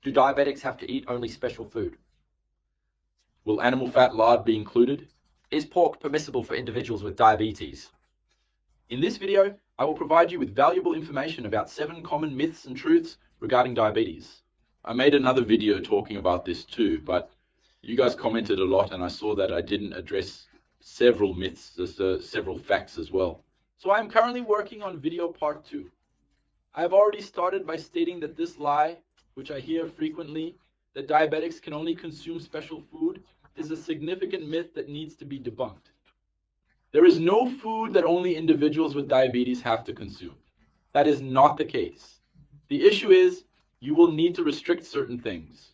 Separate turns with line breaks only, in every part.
Do diabetics have to eat only special food? Will animal fat lard be included? Is pork permissible for individuals with diabetes? In this video, I will provide you with valuable information about 7 common myths and truths regarding diabetes. I made another video talking about this too, but you guys commented a lot and I saw that I didn't address several myths, several facts as well. So I am currently working on video part 2. I have already started by stating that this lie, which I hear frequently, that diabetics can only consume special food, is a significant myth that needs to be debunked. There is no food that only individuals with diabetes have to consume. That is not the case. The issue is, you will need to restrict certain things.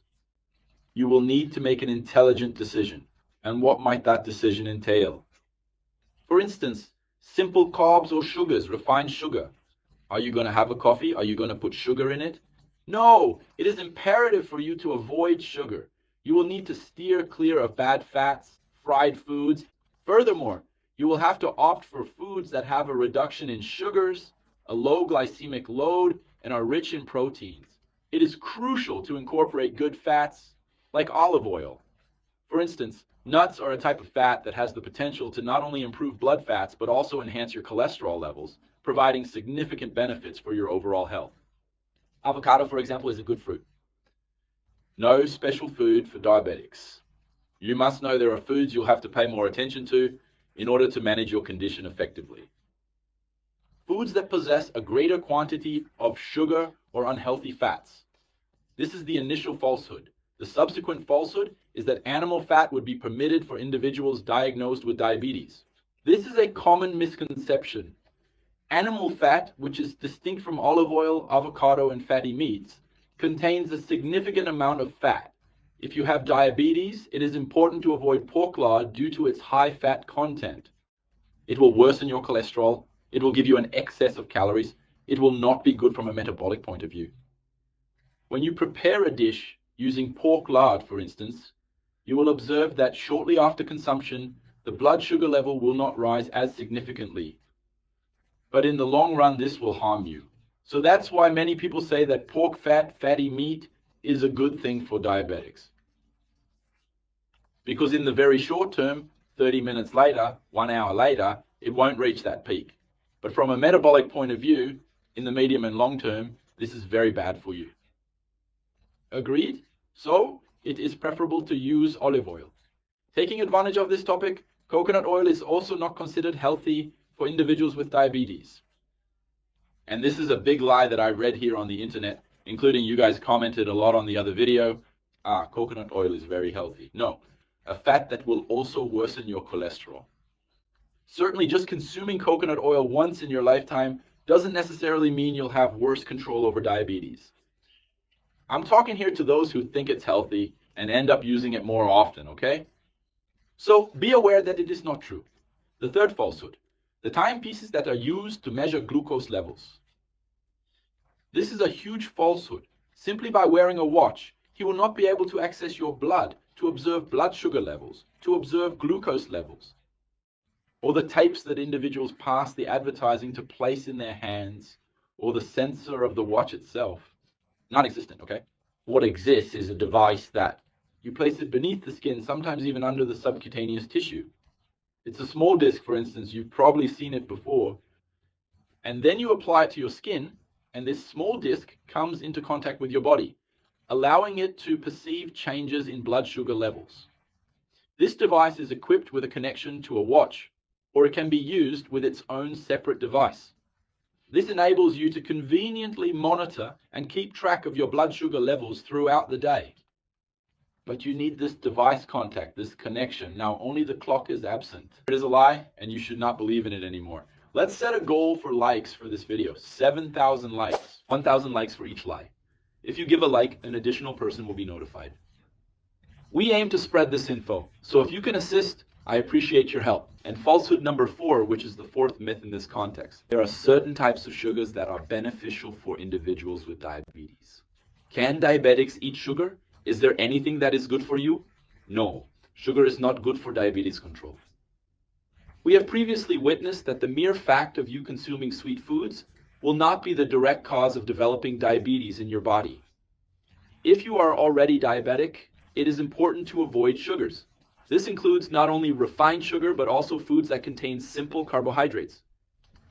You will need to make an intelligent decision. And what might that decision entail? For instance, simple carbs or sugars, refined sugar. Are you going to have a coffee? Are you going to put sugar in it? No, it is imperative for you to avoid sugar. You will need to steer clear of bad fats, fried foods. Furthermore, you will have to opt for foods that have a reduction in sugars, a low glycemic load, and are rich in proteins. It is crucial to incorporate good fats, like olive oil. For instance, nuts are a type of fat that has the potential to not only improve blood fats, but also enhance your cholesterol levels, providing significant benefits for your overall health. Avocado, for example, is a good fruit. No special food for diabetics. You must know there are foods you'll have to pay more attention to in order to manage your condition effectively. Foods that possess a greater quantity of sugar or unhealthy fats. This is the initial falsehood. The subsequent falsehood is that animal fat would be permitted for individuals diagnosed with diabetes. This is a common misconception. Animal fat, which is distinct from olive oil, avocado, and fatty meats, contains a significant amount of fat. If you have diabetes, it is important to avoid pork lard due to its high fat content. It will worsen your cholesterol. It will give you an excess of calories. It will not be good from a metabolic point of view. When you prepare a dish using pork lard, for instance, you will observe that shortly after consumption, the blood sugar level will not rise as significantly. But in the long run, this will harm you. So that's why many people say that pork fat, fatty meat, is a good thing for diabetics. Because in the very short term, 30 minutes later, 1 hour later, it won't reach that peak. But from a metabolic point of view, in the medium and long term, this is very bad for you. Agreed? So, it is preferable to use olive oil. Taking advantage of this topic, coconut oil is also not considered healthy for individuals with diabetes. And this is a big lie that I read here on the internet, including you guys commented a lot on the other video. Coconut oil is very healthy. No, a fat that will also worsen your cholesterol. Certainly just consuming coconut oil once in your lifetime doesn't necessarily mean you'll have worse control over diabetes. I'm talking here to those who think it's healthy and end up using it more often, okay? So be aware that it is not true. The third falsehood, the timepieces that are used to measure glucose levels. This is a huge falsehood. Simply by wearing a watch, he will not be able to access your blood to observe blood sugar levels, to observe glucose levels. Or the tapes that individuals pass the advertising to place in their hands, or the sensor of the watch itself. Non-existent, okay? What exists is a device that you place it beneath the skin, sometimes even under the subcutaneous tissue. It's a small disc, for instance, you've probably seen it before. And then you apply it to your skin, and this small disc comes into contact with your body, allowing it to perceive changes in blood sugar levels. This device is equipped with a connection to a watch, or it can be used with its own separate device. This enables you to conveniently monitor and keep track of your blood sugar levels throughout the day. But you need this device contact, this connection. Now only the clock is absent. It is a lie, and you should not believe in it anymore. Let's set a goal for likes for this video. 7,000 likes. 1,000 likes for each lie. If you give a like, an additional person will be notified. We aim to spread this info, so if you can assist, I appreciate your help. And falsehood number 4, which is the 4th myth in this context. There are certain types of sugars that are beneficial for individuals with diabetes. Can diabetics eat sugar? Is there anything that is good for you? No, sugar is not good for diabetes control. We have previously witnessed that the mere fact of you consuming sweet foods will not be the direct cause of developing diabetes in your body. If you are already diabetic, it is important to avoid sugars. This includes not only refined sugar, but also foods that contain simple carbohydrates.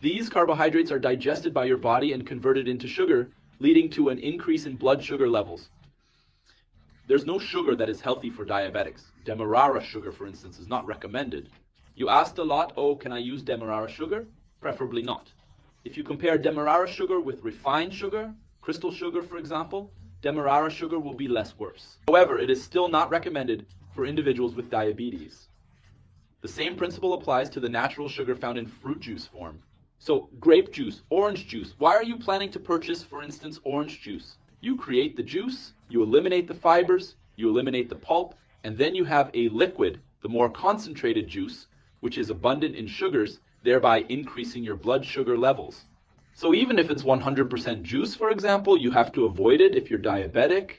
These carbohydrates are digested by your body and converted into sugar, leading to an increase in blood sugar levels. There's no sugar that is healthy for diabetics. Demerara sugar, for instance, is not recommended. You asked a lot, oh, can I use Demerara sugar? Preferably not. If you compare Demerara sugar with refined sugar, crystal sugar, for example, Demerara sugar will be less worse. However, it is still not recommended for individuals with diabetes. The same principle applies to the natural sugar found in fruit juice form. So, grape juice, orange juice. Why are you planning to purchase, for instance, orange juice? You create the juice, you eliminate the fibers, you eliminate the pulp, and then you have a liquid, the more concentrated juice, which is abundant in sugars, thereby increasing your blood sugar levels. So even if it's 100% juice, for example, you have to avoid it if you're diabetic.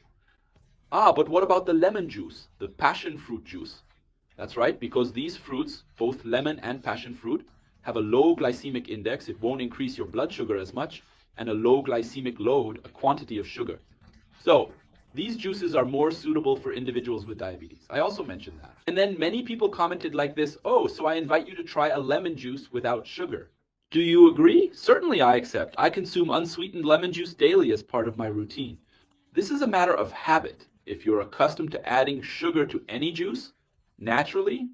But what about the lemon juice, the passion fruit juice? That's right, because these fruits, both lemon and passion fruit, have a low glycemic index. It won't increase your blood sugar as much, and a low glycemic load, a quantity of sugar. So these juices are more suitable for individuals with diabetes. I also mentioned that. And then many people commented like this, oh, so I invite you to try a lemon juice without sugar. Do you agree? Certainly I accept. I consume unsweetened lemon juice daily as part of my routine. This is a matter of habit. If you're accustomed to adding sugar to any juice, naturally,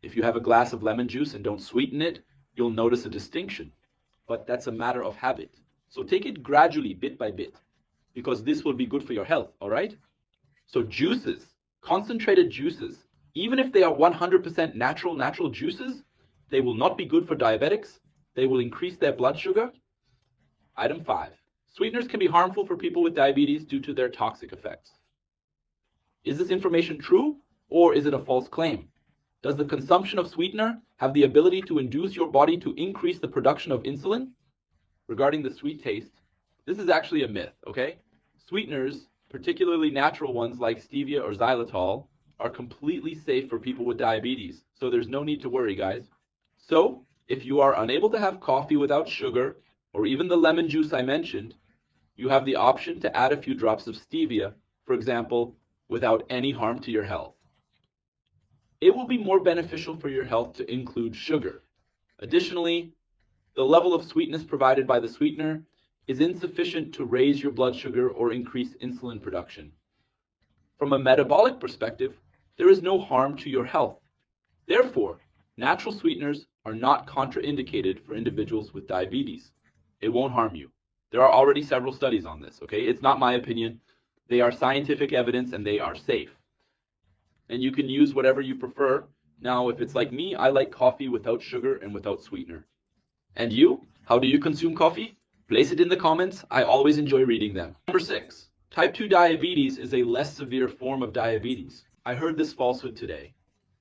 if you have a glass of lemon juice and don't sweeten it, you'll notice a distinction. But that's a matter of habit. So take it gradually, bit by bit, because this will be good for your health, all right? So juices, concentrated juices, even if they are 100% natural juices, they will not be good for diabetics. They will increase their blood sugar. Item 5. Sweeteners can be harmful for people with diabetes due to their toxic effects. Is this information true, or is it a false claim? Does the consumption of sweetener have the ability to induce your body to increase the production of insulin? Regarding the sweet taste, this is actually a myth, okay? Sweeteners, particularly natural ones like stevia or xylitol, are completely safe for people with diabetes, so there's no need to worry, guys. So, if you are unable to have coffee without sugar, or even the lemon juice I mentioned, you have the option to add a few drops of stevia, for example, without any harm to your health. It will be more beneficial for your health to include sugar. Additionally, the level of sweetness provided by the sweetener is insufficient to raise your blood sugar or increase insulin production. From a metabolic perspective, there is no harm to your health. Therefore, natural sweeteners are not contraindicated for individuals with diabetes. It won't harm you. There are already several studies on this, okay? It's not my opinion. They are scientific evidence and they are safe. And you can use whatever you prefer. Now, if it's like me, I like coffee without sugar and without sweetener. And you? How do you consume coffee? Place it in the comments. I always enjoy reading them. Number 6. Type 2 diabetes is a less severe form of diabetes. I heard this falsehood today.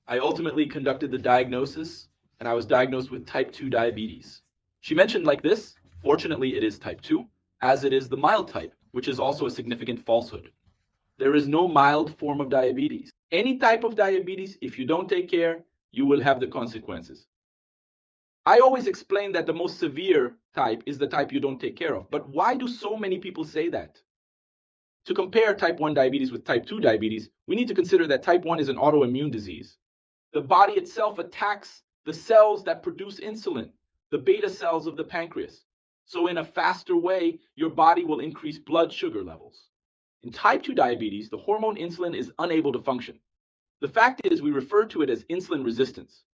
I ultimately conducted the diagnosis, and I was diagnosed with type 2 diabetes. She mentioned like this, fortunately it is type 2, as it is the mild type, which is also a significant falsehood. There is no mild form of diabetes. Any type of diabetes, if you don't take care, you will have the consequences. I always explain that the most severe type is the type you don't take care of. But why do so many people say that? To compare type 1 diabetes with type 2 diabetes, we need to consider that type 1 is an autoimmune disease. The body itself attacks the cells that produce insulin, the beta cells of the pancreas. So in a faster way, your body will increase blood sugar levels. In type 2 diabetes, the hormone insulin is unable to function. The fact is, we refer to it as insulin resistance.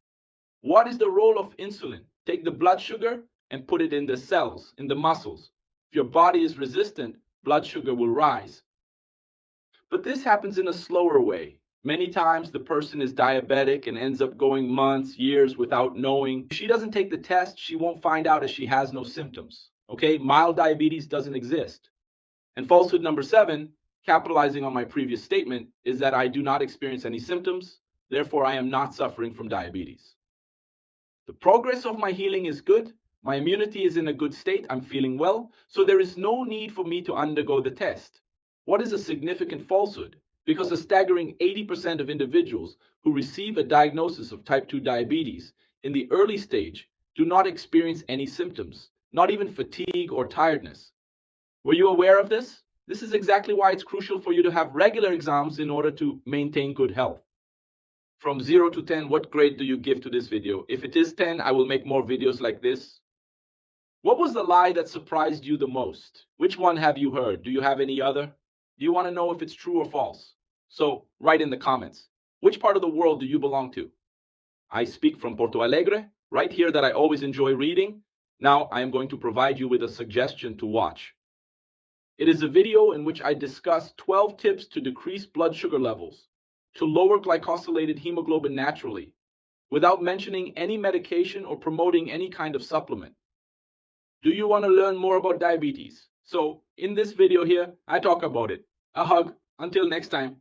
What is the role of insulin? Take the blood sugar and put it in the cells, in the muscles. If your body is resistant, blood sugar will rise. But this happens in a slower way. Many times the person is diabetic and ends up going months, years without knowing. If she doesn't take the test, she won't find out as she has no symptoms. Okay, mild diabetes doesn't exist. And falsehood number 7, capitalizing on my previous statement, is that I do not experience any symptoms, therefore I am not suffering from diabetes. The progress of my healing is good, my immunity is in a good state, I'm feeling well, so there is no need for me to undergo the test. What is a significant falsehood? Because a staggering 80% of individuals who receive a diagnosis of type 2 diabetes in the early stage do not experience any symptoms, not even fatigue or tiredness. Were you aware of this? This is exactly why it's crucial for you to have regular exams in order to maintain good health. From 0 to 10, what grade do you give to this video? If it is 10, I will make more videos like this. What was the lie that surprised you the most? Which one have you heard? Do you have any other? Do you want to know if it's true or false? So write in the comments. Which part of the world do you belong to? I speak from Porto Alegre, right here that I always enjoy reading. Now I am going to provide you with a suggestion to watch. It is a video in which I discuss 12 tips to decrease blood sugar levels, to lower glycosylated hemoglobin naturally, without mentioning any medication or promoting any kind of supplement. Do you want to learn more about diabetes? So in this video here, I talk about it. A hug. Until next time.